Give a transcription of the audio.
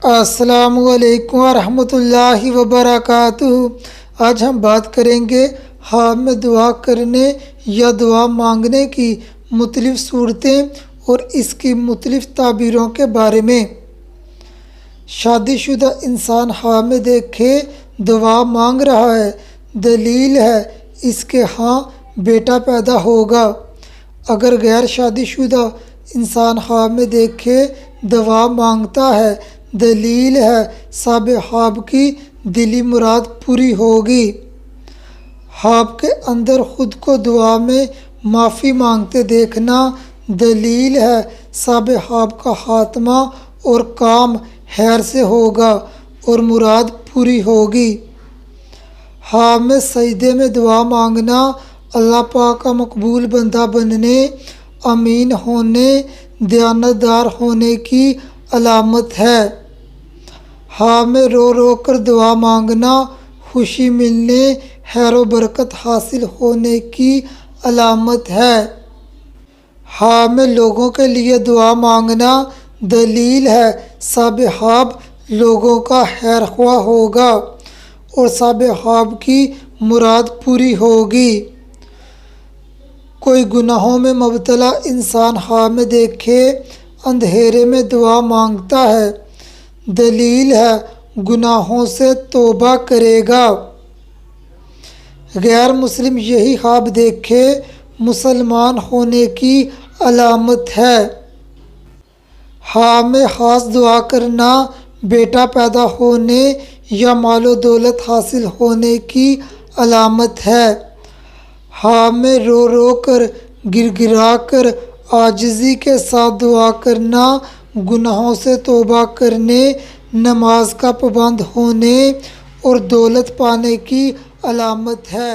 السلام علیکم ورحمۃ اللہ وبرکاتہ۔ آج ہم بات کریں گے حام میں دعا کرنے یا دعا مانگنے کی مختلف صورتیں اور اس کی مختلف تعبیروں کے بارے میں۔ شادی شدہ انسان حام میں دیکھے دعا مانگ رہا ہے، دلیل ہے اس کے ہاں بیٹا پیدا ہوگا۔ اگر غیر شادی شدہ انسان حام میں دیکھے دعا مانگتا ہے، دلیل ہے صاحب حاب کی دلی مراد پوری ہوگی۔ حاب کے اندر خود کو دعا میں معافی مانگتے دیکھنا دلیل ہے صاحب حاب کا خاتمہ اور کام خیر سے ہوگا اور مراد پوری ہوگی۔ حاب میں سجدے میں دعا مانگنا اللہ پاک کا مقبول بندہ بننے، امین ہونے، دیانتدار ہونے کی علامت ہے۔ حاب میں رو رو کر دعا مانگنا خوشی ملنے، خیر و برکت حاصل ہونے کی علامت ہے۔ حاب میں لوگوں کے لیے دعا مانگنا دلیل ہے صاحب حاب لوگوں کا خیر خواہ ہوگا اور صاحب حاب کی مراد پوری ہوگی۔ کوئی گناہوں میں مبتلا انسان حاب میں دیکھے اندھیرے میں دعا مانگتا ہے، دلیل ہے گناہوں سے توبہ کرے گا۔ غیر مسلم یہی خواب دیکھے مسلمان ہونے کی علامت ہے۔ حاب میں خاص دعا کرنا بیٹا پیدا ہونے یا مال و دولت حاصل ہونے کی علامت ہے۔ حاب میں رو رو کر گر گرا کر عاجزی کے ساتھ دعا کرنا گناہوں سے توبہ کرنے، نماز کا پابند ہونے اور دولت پانے کی علامت ہے۔